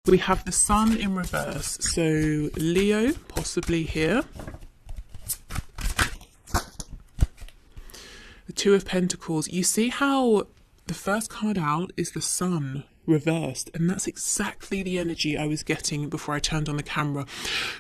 We have the sun in reverse, so Leo possibly here. The Two of Pentacles. You see how the first card out is the sun reversed, and that's exactly the energy I was getting before I turned on the camera,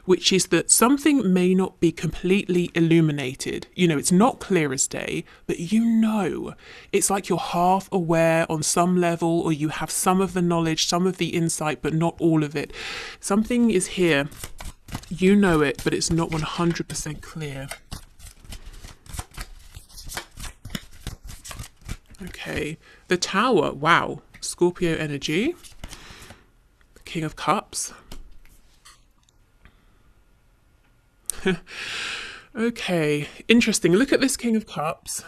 which is that something may not be completely illuminated. You know, it's not clear as day, but you know, it's like you're half aware on some level, or you have some of the knowledge, some of the insight, but not all of it. Something is here, you know it, but it's not 100% clear. Okay, the Tower, wow. Scorpio energy, King of Cups. Okay, interesting. Look at this King of Cups.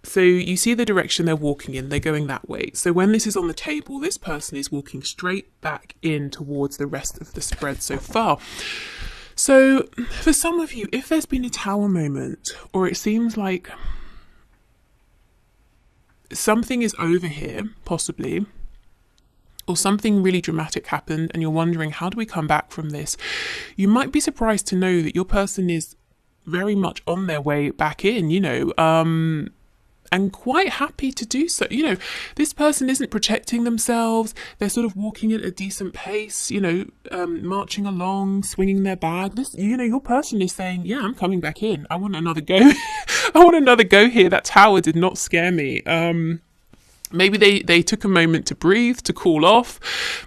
So you see the direction they're walking in, they're going that way. So when this is on the table, this person is walking straight back in towards the rest of the spread so far. So for some of you, if there's been a Tower moment, or it seems like something is over here, possibly, or something really dramatic happened and you're wondering, how do we come back from this? You might be surprised to know that your person is very much on their way back in, you know, and quite happy to do so. You know, this person isn't protecting themselves. They're sort of walking at a decent pace, you know, marching along, swinging their bag. This, you know, your person is saying, yeah, I'm coming back in. I want another go. I want another go here. That Tower did not scare me. Maybe they took a moment to breathe, to cool off.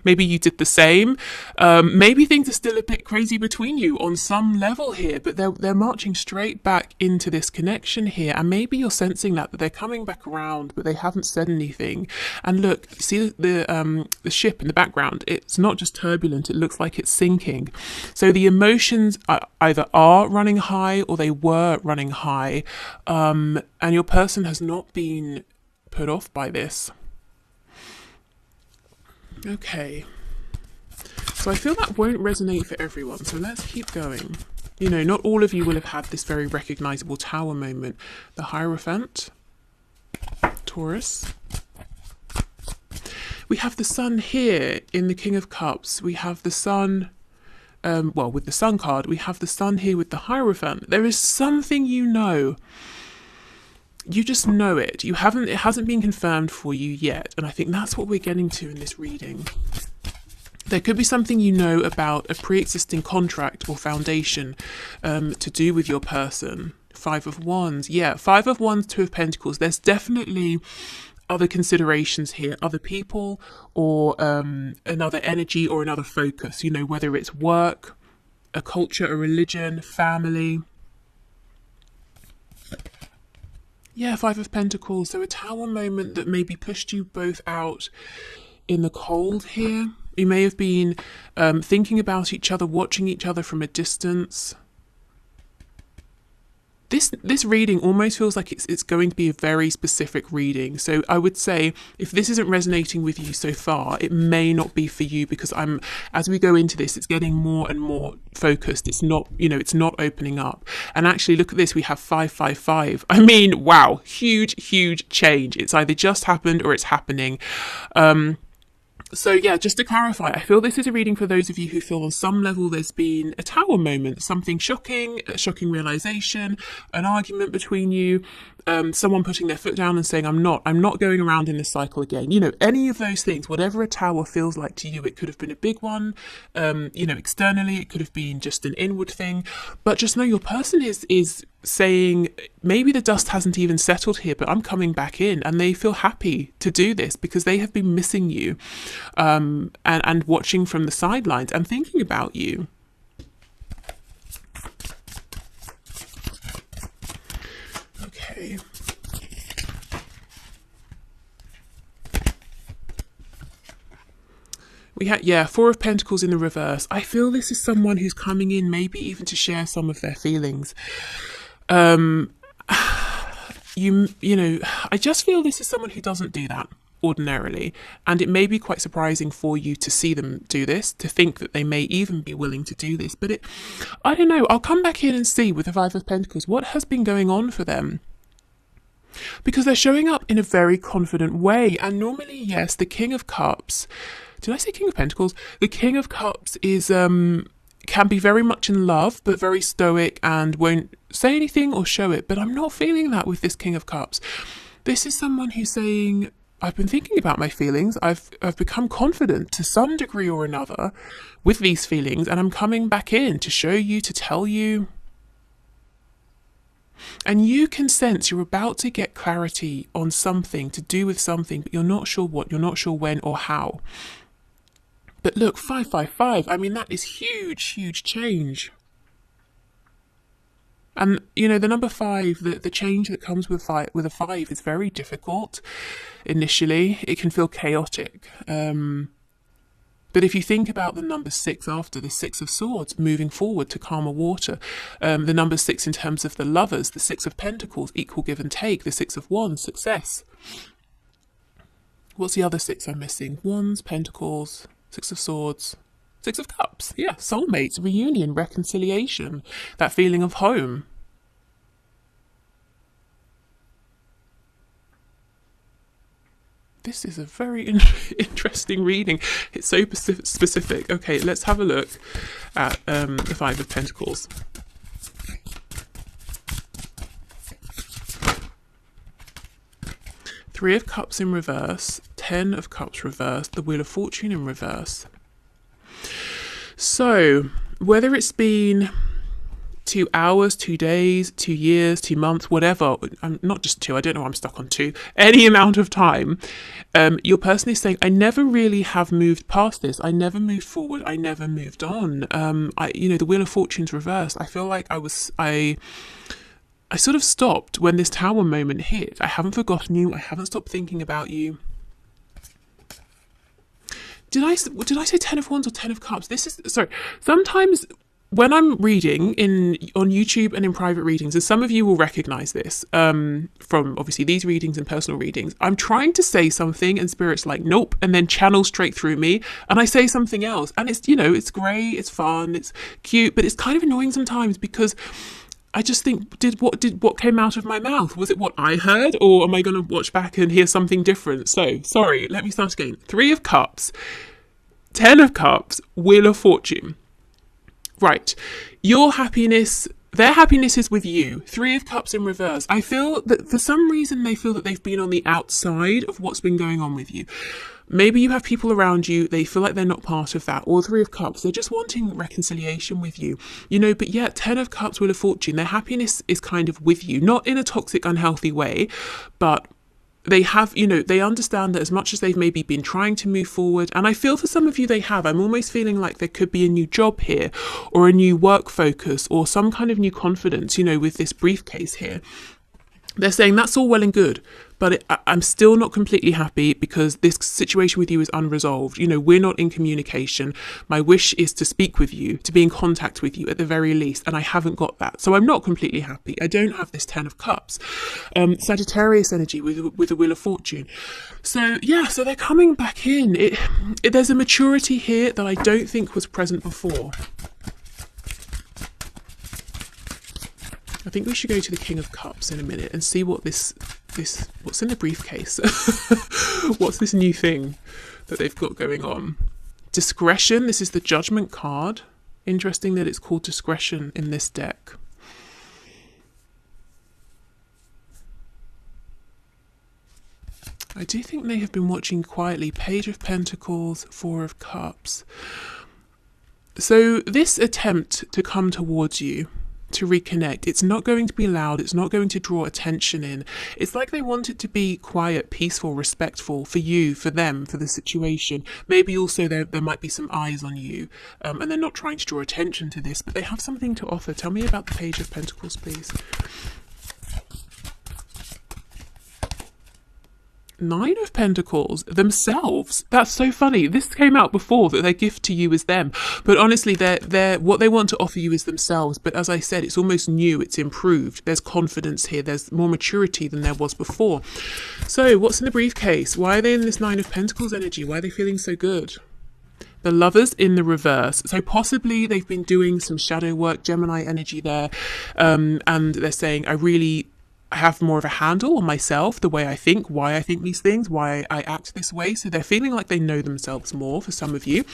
Maybe you did the same. Maybe things are still a bit crazy between you on some level here, but they're marching straight back into this connection here. And maybe you're sensing that they're coming back around, but they haven't said anything. And look, see the ship in the background? It's not just turbulent, it looks like it's sinking. So the emotions either are running high or they were running high. And your person has not been put off by this. Okay, so I feel that won't resonate for everyone, so let's keep going. You know, not all of you will have had this very recognizable Tower moment. The Hierophant, Taurus. We have the Sun here in the King of Cups. We have the Sun, well, with the Sun card, we have the Sun here with the Hierophant. There is something, you know, you just know it. It hasn't been confirmed for you yet. And I think that's what we're getting to in this reading. There could be something you know about a pre-existing contract or foundation to do with your person. Five of Wands. Yeah, Five of Wands, Two of Pentacles. There's definitely other considerations here, other people, or another energy or another focus, you know, whether it's work, a culture, a religion, family. Yeah, Five of Pentacles. So a Tower moment that maybe pushed you both out in the cold here. You may have been thinking about each other, watching each other from a distance. This reading almost feels like it's going to be a very specific reading. So I would say if this isn't resonating with you so far, it may not be for you, because as we go into this, it's getting more and more focused. It's not, you know, it's not opening up. And actually, look at this. We have 555. I mean, wow, huge change. It's either just happened or it's happening. So yeah, just to clarify, I feel this is a reading for those of you who feel on some level there's been a Tower moment, something shocking, a shocking realization, an argument between you, someone putting their foot down and saying, I'm not going around in this cycle again. You know, any of those things, whatever a Tower feels like to you, it could have been a big one, you know, externally, it could have been just an inward thing, but just know your person is saying, maybe the dust hasn't even settled here, but I'm coming back in, and they feel happy to do this because they have been missing you, and watching from the sidelines and thinking about you. Okay. We had, yeah, Four of Pentacles in the reverse. I feel this is someone who's coming in maybe even to share some of their feelings. You know, I just feel this is someone who doesn't do that ordinarily, and it may be quite surprising for you to see them do this, to think that they may even be willing to do this, but I don't know. I'll come back in and see with the Five of Pentacles what has been going on for them, because they're showing up in a very confident way. And normally, yes, the King of Cups Did I say King of Pentacles? The King of Cups is can be very much in love, but very stoic and won't say anything or show it. But I'm not feeling that with this King of Cups. This is someone who's saying, I've been thinking about my feelings. I've become confident to some degree or another with these feelings, and I'm coming back in to show you, to tell you. And you can sense you're about to get clarity on something to do with something, but you're not sure what, you're not sure when or how. But look, 555, I mean, that is huge, huge change. And, you know, the number 5, the change that comes with a 5 is very difficult initially. It can feel chaotic. But if you think about the number 6 after, the 6 of Swords, moving forward to calmer water, the number 6 in terms of the lovers, the 6 of Pentacles, equal give and take, the 6 of Wands, success. What's the other 6 I'm missing? Wands, Pentacles, 6 of Swords, 6 of Cups. Yeah, soulmates, reunion, reconciliation, that feeling of home. This is a very interesting reading. It's so specific. Okay, let's have a look at the 5 of Pentacles. Three of Cups in reverse, 10 of Cups reversed, the Wheel of Fortune in reverse. So, whether it's been 2 hours, 2 days, 2 years, 2 months, whatever, not just 2, I don't know, I'm stuck on 2, any amount of time, your person is saying, I never really have moved past this. I never moved forward. I never moved on. The Wheel of Fortune's reversed. I feel like I sort of stopped when this Tower moment hit. I haven't forgotten you. I haven't stopped thinking about you. Did I say 10 of Wands or 10 of Cups? Sorry. Sometimes when I'm reading on YouTube and in private readings, and some of you will recognize this from obviously these readings and personal readings, I'm trying to say something and Spirit's like, nope, and then channel straight through me and I say something else. And it's, you know, it's great, it's fun, it's cute, but it's kind of annoying sometimes because I just think, what came out of my mouth? Was it what I heard, or am I going to watch back and hear something different? So, sorry, let me start again. 3 of Cups, 10 of Cups, Wheel of Fortune. Right, your happiness, their happiness is with you. 3 of Cups in reverse. I feel that for some reason they feel that they've been on the outside of what's been going on with you. Maybe you have people around you, they feel like they're not part of that. Or 3 of Cups, they're just wanting reconciliation with you. You know, but yet 10 of Cups, Wheel of Fortune, their happiness is kind of with you. Not in a toxic, unhealthy way, but they have, you know, they understand that as much as they've maybe been trying to move forward, and I feel for some of you they have, I'm almost feeling like there could be a new job here, or a new work focus, or some kind of new confidence, you know, with this briefcase here. They're saying that's all well and good, but I'm still not completely happy because this situation with you is unresolved. You know, we're not in communication. My wish is to speak with you, to be in contact with you at the very least, and I haven't got that. So I'm not completely happy. I don't have this 10 of Cups. Sagittarius energy with the Wheel of Fortune. So yeah, so they're coming back in. There's a maturity here that I don't think was present before. I think we should go to the King of Cups in a minute and see what this what's in the briefcase. What's this new thing that they've got going on? Discretion. This is the Judgment card. Interesting that it's called Discretion in this deck. I do think they have been watching quietly. Page of Pentacles, 4 of Cups. So this attempt to come towards you, to reconnect, it's not going to be loud, it's not going to draw attention in. It's like they want it to be quiet, peaceful, respectful for you, for them, for the situation. Maybe also there might be some eyes on you, and they're not trying to draw attention to this, but they have something to offer. Tell me about the Page of Pentacles, please. 9 of Pentacles themselves. That's so funny. This came out before, that their gift to you is them, but honestly they're what they want to offer you is themselves. But as I said, it's almost new, it's improved. There's confidence here, there's more maturity than there was before. So what's in the briefcase? Why are they in this 9 of Pentacles energy? Why are they feeling so good? The Lovers in the reverse. So possibly they've been doing some shadow work, Gemini energy there, and they're saying, I I have more of a handle on myself, the way I think, why I think these things, why I act this way. So they're feeling like they know themselves more for some of you.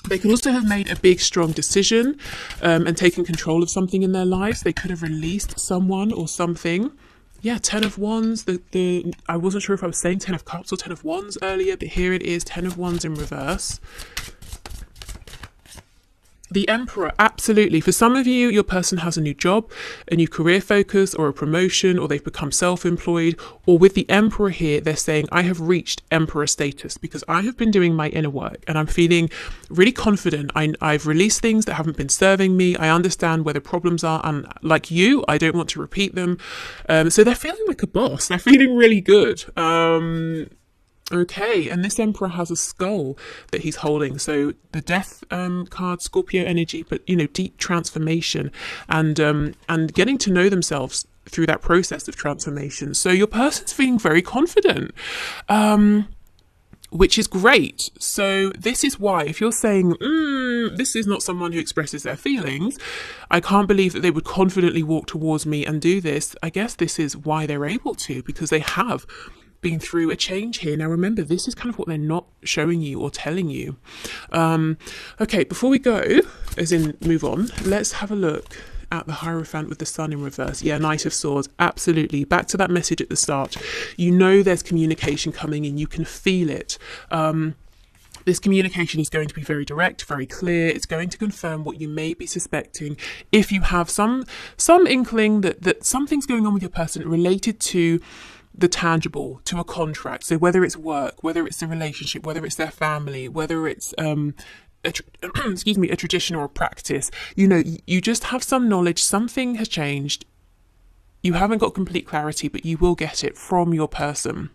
They could also have made a big, strong decision and taken control of something in their lives. They could have released someone or something. Yeah, 10 of Wands. I wasn't sure if I was saying 10 of Cups or 10 of Wands earlier, but here it is, 10 of Wands in reverse. The Emperor, absolutely. For some of you, your person has a new job, a new career focus, or a promotion, or they've become self-employed. Or with the Emperor here, they're saying, I have reached Emperor status because I have been doing my inner work and I'm feeling really confident. I've released things that haven't been serving me. I understand where the problems are. And like you, I don't want to repeat them. So they're feeling like a boss. They're feeling really good. Okay, and this Emperor has a skull that he's holding. So the Death card, Scorpio energy, but deep transformation and getting to know themselves through that process of transformation. So your person's feeling very confident, which is great. So this is why, if you're saying, this is not someone who expresses their feelings, I can't believe that they would confidently walk towards me and do this. I guess this is why they're able to, because they have been through a change here. Now remember, this is kind of what they're not showing you or telling you. Okay, before we go, as in move on, let's have a look at the Hierophant with the Sun in reverse. Yeah, Knight of Swords, absolutely. Back to that message at the start. There's communication coming in. You can feel it. This communication is going to be very direct, very clear. It's going to confirm what you may be suspecting. If you have some inkling that something's going on with your person related to the tangible, to a contract. So whether it's work, whether it's a relationship, whether it's their family, whether it's a tradition or a practice, you just have some knowledge, something has changed. You haven't got complete clarity, but you will get it from your person.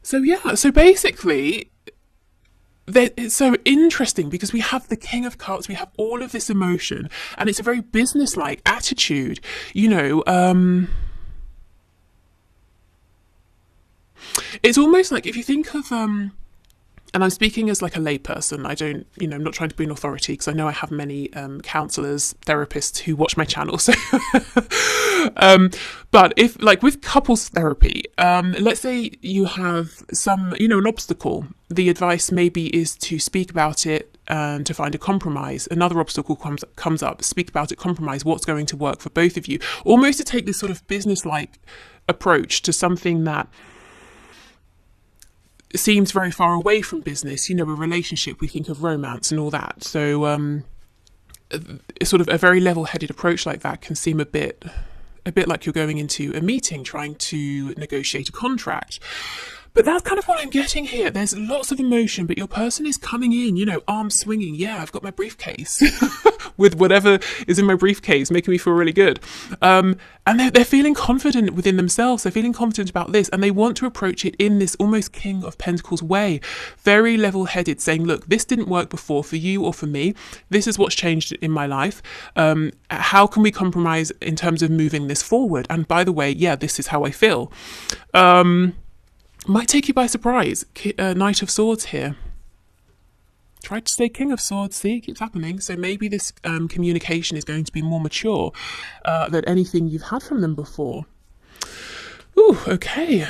So yeah, so basically, it's so interesting because we have the King of Cups, we have all of this emotion, and it's a very business-like attitude, It's almost like if you think of, and I'm speaking as like a layperson, I don't, I'm not trying to be an authority because I know I have many counsellors, therapists who watch my channel. So, but if like with couples therapy, let's say you have an obstacle, the advice maybe is to speak about it and to find a compromise. Another obstacle comes up, speak about it, compromise, what's going to work for both of you. Almost to take this sort of business-like approach to something that seems very far away from business, a relationship, we think of romance and all that. So sort of a very level-headed approach like that can seem a bit like you're going into a meeting trying to negotiate a contract. But that's kind of what I'm getting here. There's lots of emotion, but your person is coming in, arms swinging. Yeah, I've got my briefcase with whatever is in my briefcase, making me feel really good. And they're feeling confident within themselves. They're feeling confident about this, and they want to approach it in this almost King of Pentacles way. Very level-headed, saying, look, this didn't work before for you or for me. This is what's changed in my life. How can we compromise in terms of moving this forward? And by the way, yeah, this is how I feel. Might take you by surprise. Knight of Swords here. Tried to say King of Swords, see, it keeps happening. So maybe this communication is going to be more mature than anything you've had from them before. Ooh, okay.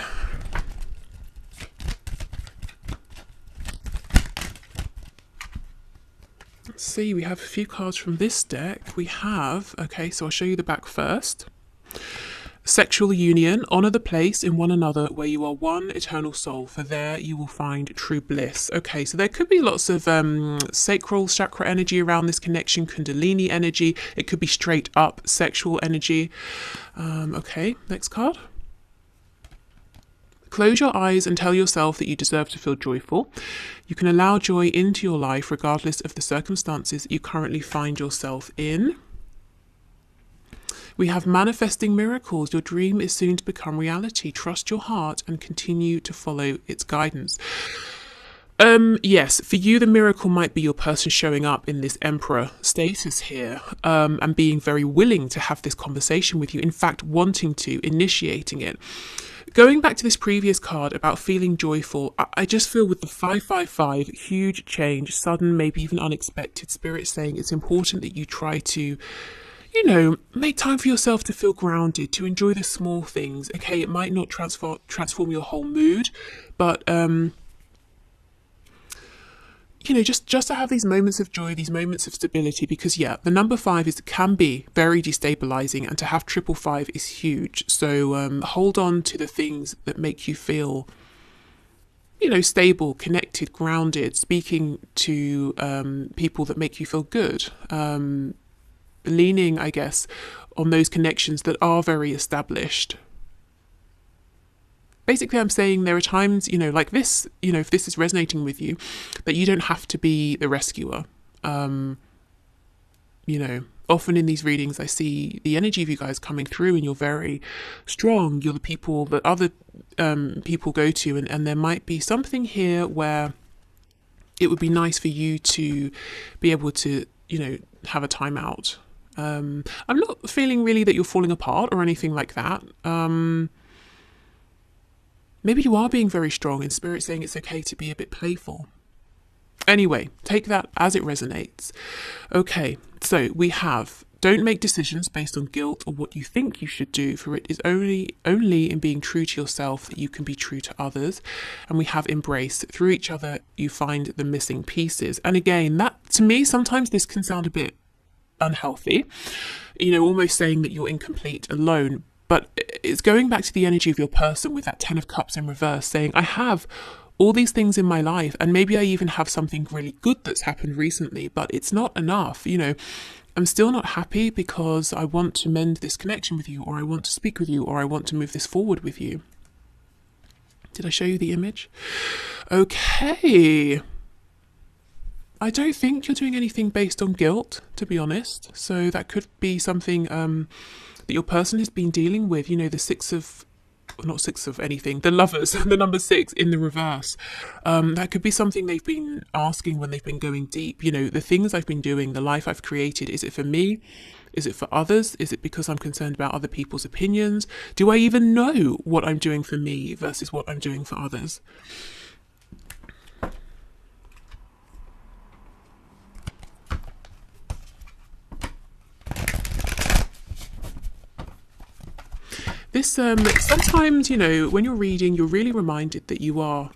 Let's see, we have a few cards from this deck. We have, okay, so I'll show you the back first. Sexual union, honour the place in one another where you are one eternal soul, for there you will find true bliss. Okay, so there could be lots of sacral chakra energy around this connection, kundalini energy. It could be straight up sexual energy. Okay, next card. Close your eyes and tell yourself that you deserve to feel joyful. You can allow joy into your life regardless of the circumstances you currently find yourself in. We have manifesting miracles. Your dream is soon to become reality. Trust your heart and continue to follow its guidance. Yes, for you, the miracle might be your person showing up in this Emperor status here, and being very willing to have this conversation with you. In fact, wanting to, initiating it. Going back to this previous card about feeling joyful, I just feel with the 555, huge change, sudden, maybe even unexpected, spirit saying it's important that you try to make time for yourself to feel grounded, to enjoy the small things. Okay, it might not transform your whole mood, but just to have these moments of joy, these moments of stability, because the number 5 can be very destabilizing, and to have 555 is huge. So hold on to the things that make you feel, stable, connected, grounded, speaking to people that make you feel good, leaning, I guess, on those connections that are very established. Basically, I'm saying there are times, like this, if this is resonating with you, that you don't have to be the rescuer. Often in these readings, I see the energy of you guys coming through, and you're very strong. You're the people that other people go to, and there might be something here where it would be nice for you to be able to, have a time out. I'm not feeling really that you're falling apart or anything like that. Maybe you are being very strong, in spirit saying it's okay to be a bit playful. Anyway, take that as it resonates. Okay, so we have, don't make decisions based on guilt or what you think you should do, for it is only in being true to yourself that you can be true to others. And we have embrace. Through each other, you find the missing pieces. And again, that, to me, sometimes this can sound a bit unhealthy, almost saying that you're incomplete alone. But it's going back to the energy of your person with that 10 of Cups in reverse, saying, I have all these things in my life, and maybe I even have something really good that's happened recently, but it's not enough. I'm still not happy because I want to mend this connection with you, or I want to speak with you, or I want to move this forward with you. Did I show you the image? Okay. I don't think you're doing anything based on guilt, to be honest. So that could be something that your person has been dealing with. The the Lovers, the number 6 in the reverse. That could be something they've been asking when they've been going deep. The things I've been doing, the life I've created, is it for me? Is it for others? Is it because I'm concerned about other people's opinions? Do I even know what I'm doing for me versus what I'm doing for others? This, sometimes, when you're reading, you're really reminded that you are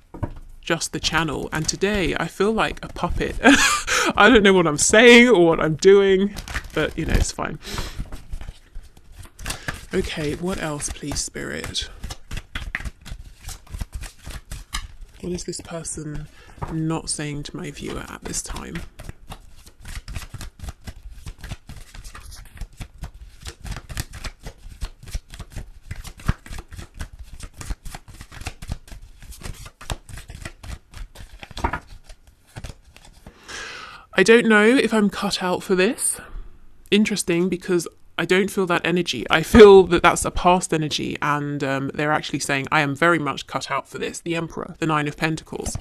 just the channel. And today I feel like a puppet. I don't know what I'm saying or what I'm doing, but, it's fine. Okay, what else, please, Spirit? What is this person not saying to my viewer at this time? I don't know if I'm cut out for this. Interesting, because I don't feel that energy. I feel that that's a past energy, and they're actually saying I am very much cut out for this. The Emperor, the 9 of Pentacles.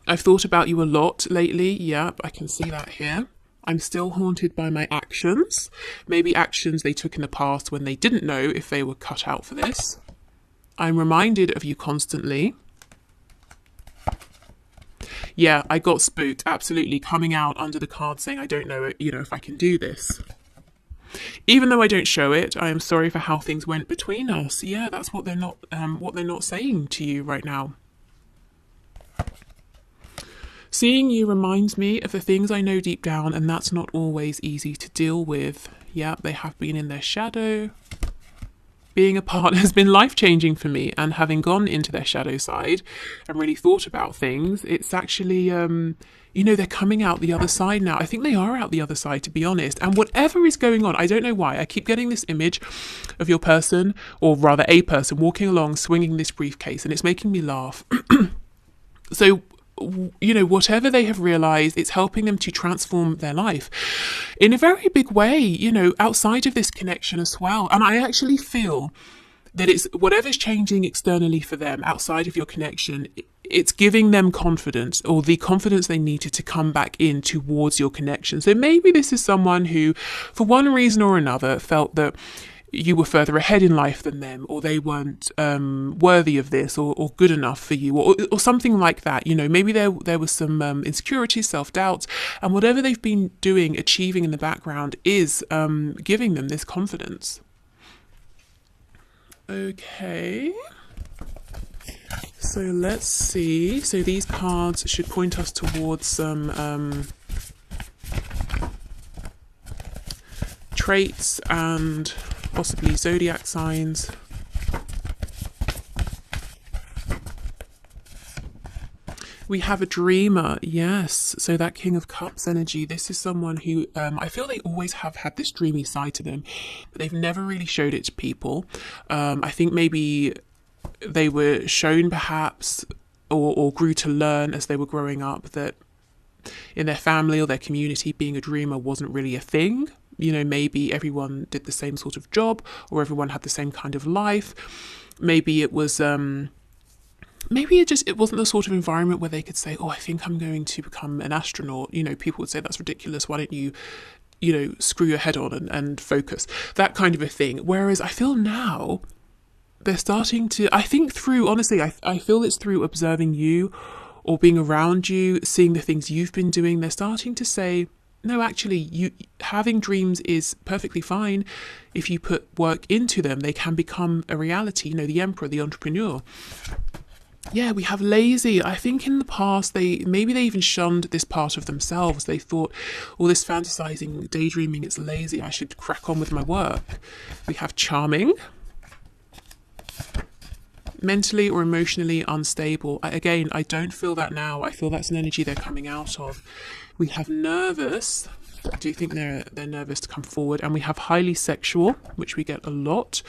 I've thought about you a lot lately. Yep, I can see that here. I'm still haunted by my actions. Maybe actions they took in the past when they didn't know if they were cut out for this. I'm reminded of you constantly. Yeah, I got spooked, absolutely, coming out under the card saying I don't know, if I can do this. Even though I don't show it, I am sorry for how things went between us. Yeah, that's what they're not saying to you right now. Seeing you reminds me of the things I know deep down, and that's not always easy to deal with. Yeah, they have been in their shadow. Being apart has been life-changing for me, and having gone into their shadow side and really thought about things, it's actually, they're coming out the other side now. I think they are out the other side, to be honest. And whatever is going on, I don't know why, I keep getting this image of your person, or rather a person, walking along, swinging this briefcase, and it's making me laugh. So, whatever they have realized, it's helping them to transform their life in a very big way, outside of this connection as well. And I actually feel that it's whatever's changing externally for them outside of your connection, it's giving them confidence, or the confidence they needed to come back in towards your connection. So maybe this is someone who, for one reason or another, felt that you were further ahead in life than them, or they weren't worthy of this, or good enough for you, or something like that. You know, maybe there was some insecurity, self-doubt, and whatever they've been doing, achieving in the background is giving them this confidence. Okay. So let's see. So these cards should point us towards some traits and possibly zodiac signs. We have a dreamer, yes. So that King of Cups energy, this is someone who, I feel they always have had this dreamy side to them, but they've never really showed it to people. I think maybe they were shown perhaps, or grew to learn as they were growing up, that in their family or their community, being a dreamer wasn't really a thing. You know, maybe everyone did the same sort of job, or everyone had the same kind of life. Maybe it was, maybe it wasn't the sort of environment where they could say, oh, I think I'm going to become an astronaut. You know, people would say, that's ridiculous. Why don't you know, screw your head on and focus? That kind of a thing. Whereas I feel now they're starting to, I think through, honestly, I feel it's through observing you or being around you, seeing the things you've been doing. They're starting to say, no, actually, you having dreams is perfectly fine. If you put work into them, they can become a reality. You know, the emperor, the entrepreneur. Yeah, we have lazy. I think in the past, maybe they even shunned this part of themselves. They thought, all this fantasizing, daydreaming, it's lazy. I should crack on with my work. We have charming. Mentally or emotionally unstable. Again, I don't feel that now. I feel that's an energy they're coming out of. We have nervous. I do think they're nervous to come forward. And we have highly sexual, which we get a lot.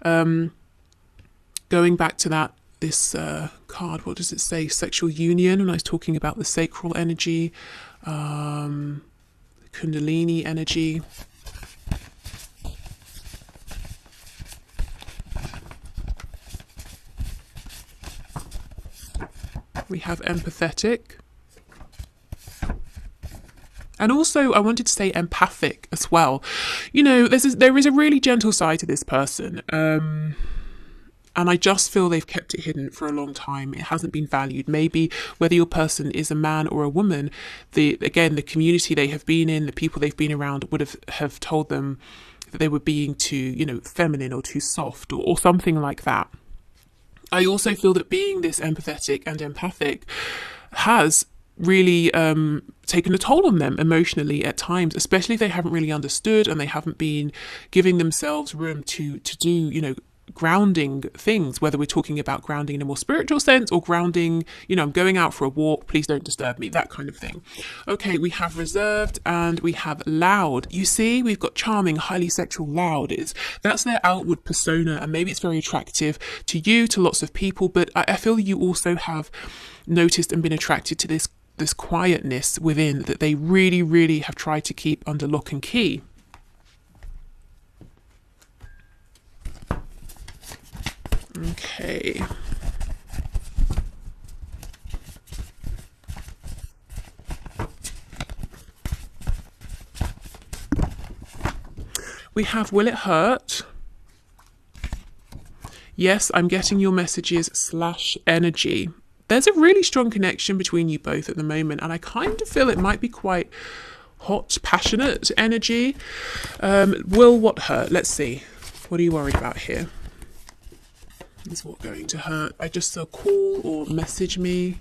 Going back to this card, what does it say? Sexual union, when I was talking about the sacral energy, Kundalini energy. We have empathetic. And also, I wanted to say empathic as well. You know, there is a really gentle side to this person. And I just feel they've kept it hidden for a long time. It hasn't been valued. Maybe whether your person is a man or a woman, the community they have been in, the people they've been around would have told them that they were being too, you know, feminine or too soft or something like that. I also feel that being this empathetic and empathic has really taken a toll on them emotionally at times, especially if they haven't really understood and they haven't been giving themselves room to do, you know, grounding things, whether we're talking about grounding in a more spiritual sense or grounding, you know, I'm going out for a walk, please don't disturb me, that kind of thing. Okay, we have reserved and we have loud. You see, we've got charming, highly sexual, loud. That's their outward persona, and maybe it's very attractive to you, to lots of people, but I feel you also have noticed and been attracted to this quietness within that they really, really have tried to keep under lock and key. Okay. We have, will it hurt? Yes, I'm getting your messages / energy. There's a really strong connection between you both at the moment, and I kind of feel it might be quite hot, passionate energy. Will what hurt? Let's see. What are you worried about here? Is what going to hurt? I just saw call or message me.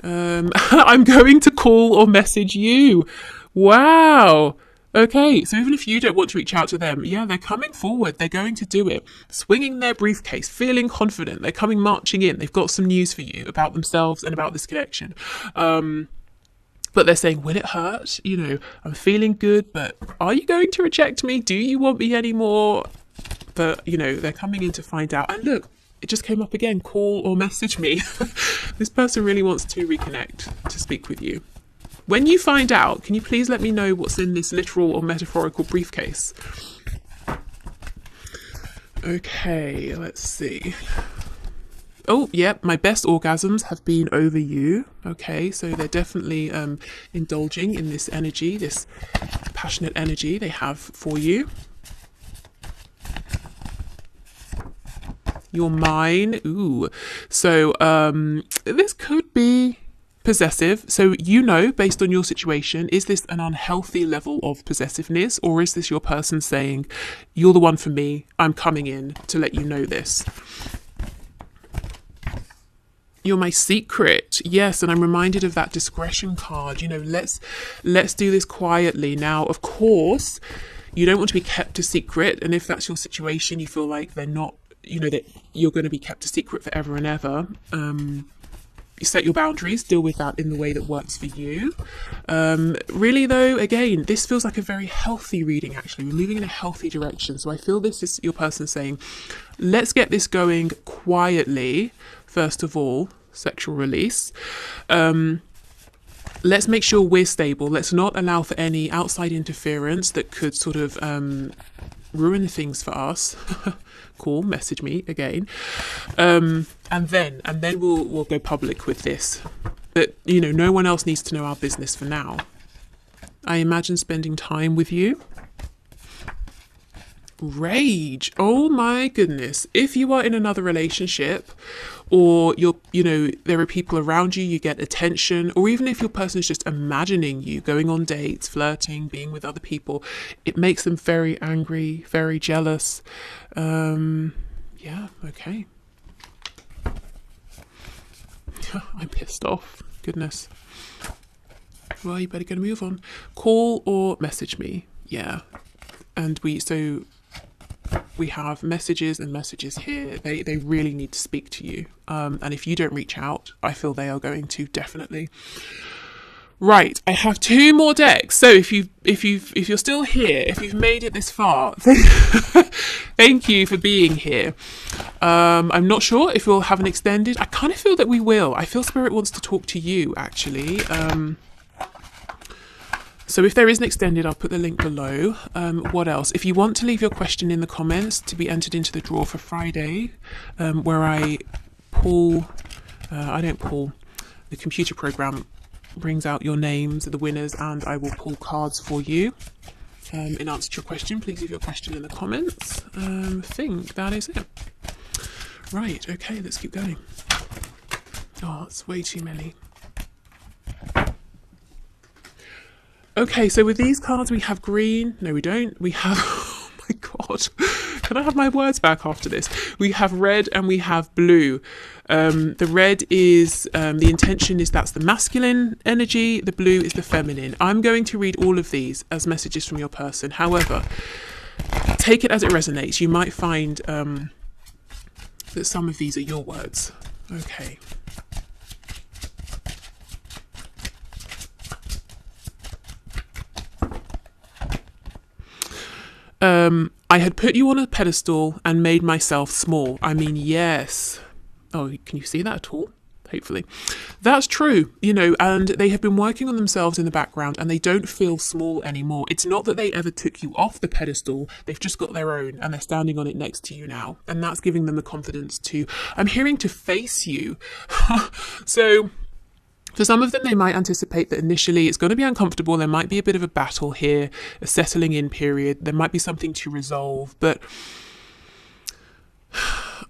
I'm going to call or message you. Wow. Okay, so even if you don't want to reach out to them, yeah, they're coming forward. They're going to do it. Swinging their briefcase, feeling confident. They're coming marching in. They've got some news for you about themselves and about this connection. But they're saying, will it hurt? You know, I'm feeling good, but are you going to reject me? Do you want me anymore? But, you know, they're coming in to find out. And look, it just came up again. Call or message me. This person really wants to reconnect, to speak with you. When you find out, can you please let me know what's in this literal or metaphorical briefcase? Okay, let's see. Oh, yep, my best orgasms have been over you. Okay, so they're definitely indulging in this energy, this passionate energy they have for you. You're mine. Ooh. So this could be possessive. So based on your situation, is this an unhealthy level of possessiveness, or is this your person saying, you're the one for me, I'm coming in to let you know this? You're my secret. Yes, and I'm reminded of that discretion card. Let's do this quietly. Now, of course, you don't want to be kept a secret, and if that's your situation, you feel like they're not, that you're going to be kept a secret forever and ever. You set your boundaries, deal with that in the way that works for you. Really though, again, this feels like a very healthy reading actually. We're moving in a healthy direction. So I feel this is your person saying, let's get this going quietly, first of all, sexual release. Let's make sure we're stable. Let's not allow for any outside interference that could sort of ruin things for us. Cool, message me again. And then we'll go public with this. But no one else needs to know our business for now. I imagine spending time with you. Rage. Oh my goodness. If you are in another relationship, or there are people around you, you get attention, or even if your person is just imagining you going on dates, flirting, being with other people, it makes them very angry, very jealous. Yeah, okay. I'm pissed off. Goodness. Well, you better get a move on. Call or message me. Yeah. And we have messages and messages here. They really need to speak to you. And if you don't reach out, I feel they are going to, definitely. Right, I have 2 more decks. So if you're still here, if you've made it this far, thank you for being here. I'm not sure if we'll have an extended. I kind of feel that we will. I feel Spirit wants to talk to you actually. So if there is an extended, I'll put the link below. What else? If you want to leave your question in the comments to be entered into the draw for Friday, where I don't pull, the computer program brings out your names of the winners and I will pull cards for you. In answer to your question, please leave your question in the comments. I think that is it. Right, okay, let's keep going. Oh, it's way too many. Okay, so with these cards, we have green. No, we don't. We have, oh my God, can I have my words back after this? We have red and we have blue. The red is, the intention is that's the masculine energy. The blue is the feminine. I'm going to read all of these as messages from your person. However, take it as it resonates. You might find that some of these are your words. Okay. I had put you on a pedestal and made myself small. I mean, yes. Oh, can you see that at all? Hopefully. That's true, and they have been working on themselves in the background and they don't feel small anymore. It's not that they ever took you off the pedestal. They've just got their own and they're standing on it next to you now. And that's giving them the confidence to, I'm hearing, to face you. So for some of them, they might anticipate that initially it's going to be uncomfortable. There might be a bit of a battle here, a settling in period. There might be something to resolve, but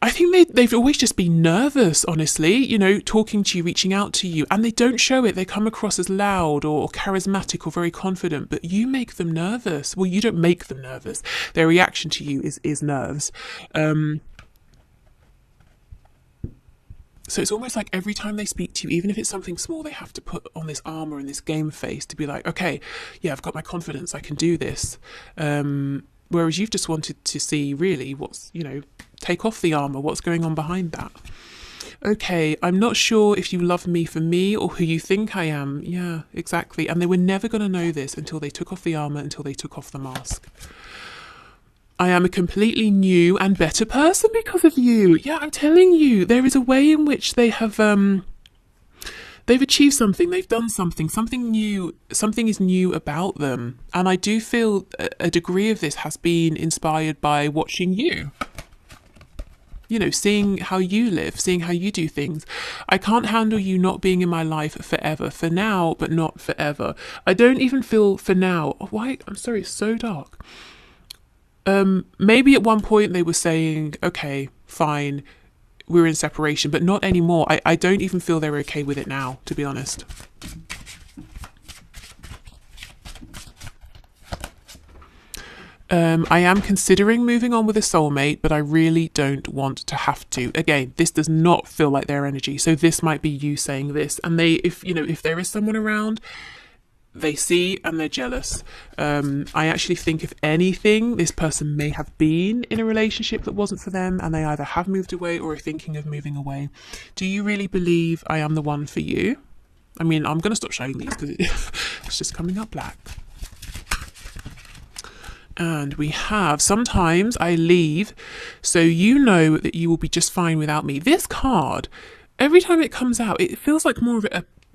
I think they've always just been nervous, honestly, talking to you, reaching out to you, and they don't show it. They come across as loud or charismatic or very confident, but you make them nervous. Well, you don't make them nervous. Their reaction to you is nerves. So it's almost like every time they speak to you, even if it's something small, they have to put on this armor and this game face to be like, okay, yeah, I've got my confidence, I can do this. Whereas you've just wanted to see really what's, take off the armor, what's going on behind that. Okay, I'm not sure if you love me for me or who you think I am. Yeah, exactly. And they were never going to know this until they took off the armor, until they took off the mask. I am a completely new and better person because of you. Yeah, I'm telling you, there is a way in which they have, they've achieved something, they've done something new, something is new about them. And I do feel a degree of this has been inspired by watching you. Seeing how you live, seeing how you do things. I can't handle you not being in my life forever. For now, but not forever. I don't even feel for now. Why? I'm sorry, it's so dark. Maybe at one point they were saying, okay, fine, we're in separation, but not anymore. I don't even feel they're okay with it now, to be honest. I am considering moving on with a soulmate, but I really don't want to have to. Again, this does not feel like their energy. So this might be you saying this. And if there is someone around, they see and they're jealous. I actually think, if anything, this person may have been in a relationship that wasn't for them, and they either have moved away or are thinking of moving away. Do you really believe I am the one for you? I mean, I'm going to stop showing these because it's just coming up black. And we have, sometimes I leave, so you know that you will be just fine without me. This card, every time it comes out, it feels like more of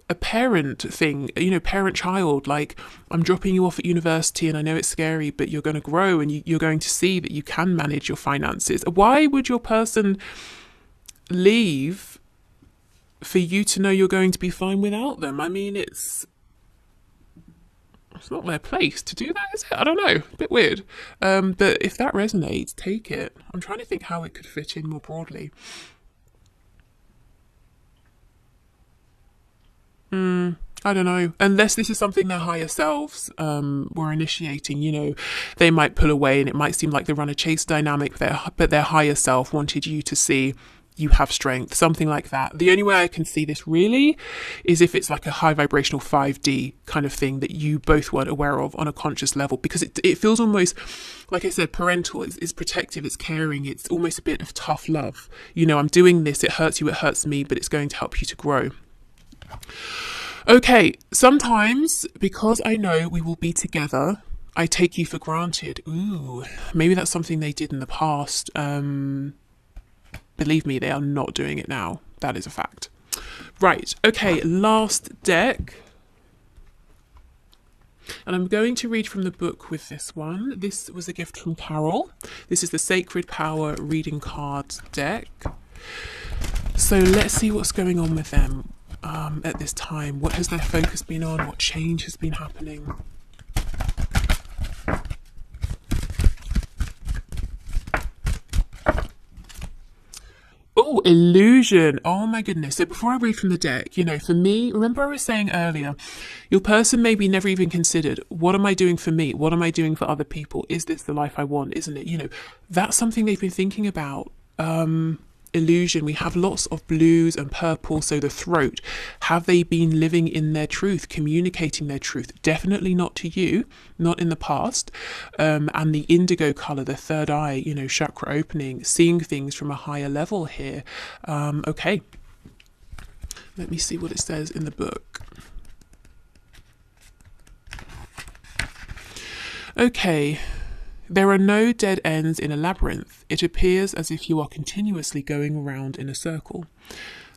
a parent thing, parent-child, like, I'm dropping you off at university and I know it's scary, but you're going to grow and you're going to see that you can manage your finances. Why would your person leave for you to know you're going to be fine without them? I mean, it's not their place to do that, is it? I don't know. A bit weird. But if that resonates, take it. I'm trying to think how it could fit in more broadly. I don't know. Unless this is something their higher selves were initiating, they might pull away and it might seem like the runner-chase dynamic, but their higher self wanted you to see you have strength, something like that. The only way I can see this really is if it's like a high vibrational 5D kind of thing that you both weren't aware of on a conscious level, because it feels almost, like I said, parental. It's protective, it's caring, it's almost a bit of tough love. I'm doing this, it hurts you, it hurts me, but it's going to help you to grow. Okay, sometimes because I know we will be together, I take you for granted. Ooh, maybe that's something they did in the past. Believe me, they are not doing it now. That is a fact. Right, okay, last deck. And I'm going to read from the book with this one. This was a gift from Carol. This is the Sacred Power Reading Cards deck. So let's see what's going on with them at this time. What has their focus been on? What change has been happening? Oh, illusion. Oh my goodness. So before I read from the deck, for me, remember I was saying earlier, your person maybe never even considered, what am I doing for me? What am I doing for other people? Is this the life I want? Isn't it? That's something they've been thinking about. Illusion. We have lots of blues and purple, so the throat. Have they been living in their truth, communicating their truth? Definitely not to you, not in the past. And the indigo color, the third eye, chakra opening, seeing things from a higher level here. Okay, let me see what it says in the book. Okay. There are no dead ends in a labyrinth. It appears as if you are continuously going around in a circle.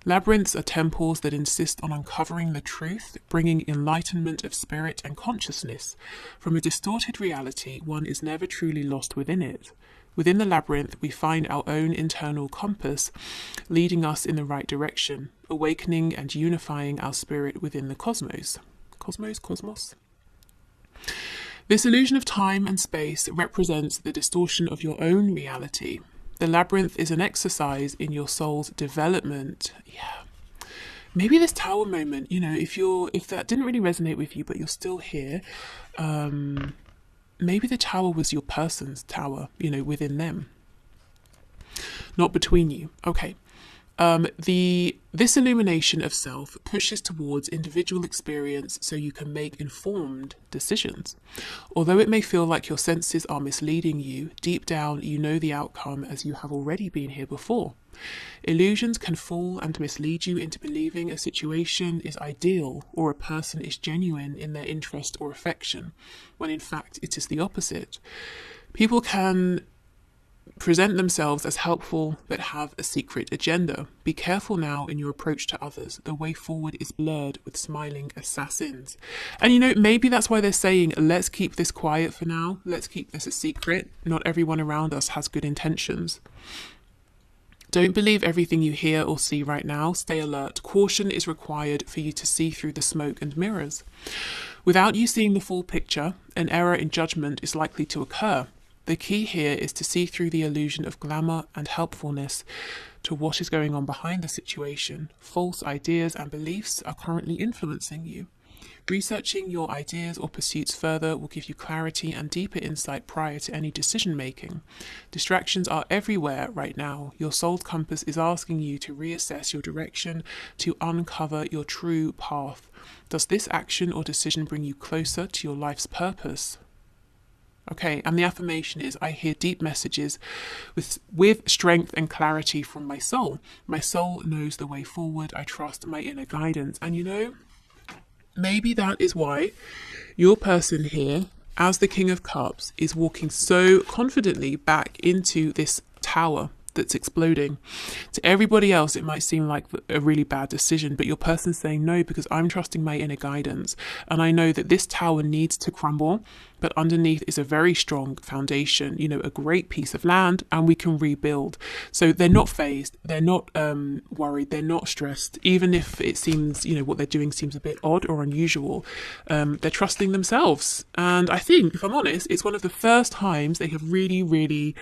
Labyrinths are temples that insist on uncovering the truth, bringing enlightenment of spirit and consciousness. From a distorted reality, one is never truly lost within it. Within the labyrinth, we find our own internal compass, leading us in the right direction, awakening and unifying our spirit within the cosmos. Cosmos? This illusion of time and space represents the distortion of your own reality. The labyrinth is an exercise in your soul's development. Yeah. Maybe this tower moment, if that didn't really resonate with you, but you're still here, maybe the tower was your person's tower, within them. Not between you. Okay. This illumination of self pushes towards individual experience so you can make informed decisions. Although it may feel like your senses are misleading you, deep down you know the outcome as you have already been here before. Illusions can fool and mislead you into believing a situation is ideal or a person is genuine in their interest or affection, when in fact it is the opposite. People can present themselves as helpful but have a secret agenda. Be careful now in your approach to others. The way forward is blurred with smiling assassins. And maybe that's why they're saying, let's keep this quiet for now. Let's keep this a secret. Not everyone around us has good intentions. Don't believe everything you hear or see right now. Stay alert. Caution is required for you to see through the smoke and mirrors. Without you seeing the full picture, an error in judgment is likely to occur. The key here is to see through the illusion of glamour and helpfulness to what is going on behind the situation. False ideas and beliefs are currently influencing you. Researching your ideas or pursuits further will give you clarity and deeper insight prior to any decision making. Distractions are everywhere right now. Your soul's compass is asking you to reassess your direction, to uncover your true path. Does this action or decision bring you closer to your life's purpose? Okay, and the affirmation is, I hear deep messages with strength and clarity from my soul. My soul knows the way forward. I trust my inner guidance. And you know, maybe that is why your person here, as the King of Cups, is walking so confidently back into this tower that's exploding. To everybody else, it might seem like a really bad decision, but your person's saying no, because I'm trusting my inner guidance. And I know that this tower needs to crumble, but underneath is a very strong foundation, you know, a great piece of land, and we can rebuild. So they're not phased, they're not worried, they're not stressed, even if it seems, you know, what they're doing seems a bit odd or unusual. They're trusting themselves. And I think, if I'm honest, it's one of the first times they have really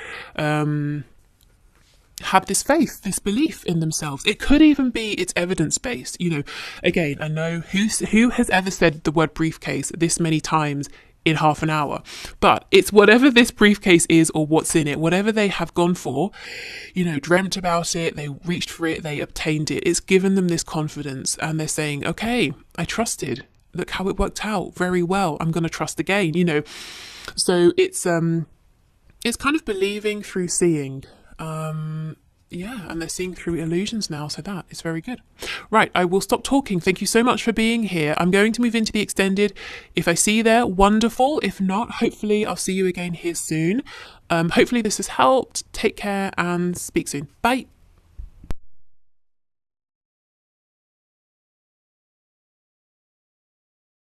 have this faith, this belief in themselves. It could even be it's evidence-based. You know, again, I know who has ever said the word briefcase this many times in half an hour, but it's whatever this briefcase is or what's in it, whatever they have gone for, you know, dreamt about it, they reached for it, they obtained it. It's given them this confidence, and they're saying, okay, I trusted. Look how it worked out very well. I'm going to trust again, you know. So it's kind of believing through seeing. Yeah, and they're seeing through illusions now, so that is very good. Right, I will stop talking. Thank you so much for being here. I'm going to move into the extended. If I see you there, wonderful. If not, hopefully I'll see you again here soon. Hopefully this has helped. Take care and speak soon. Bye.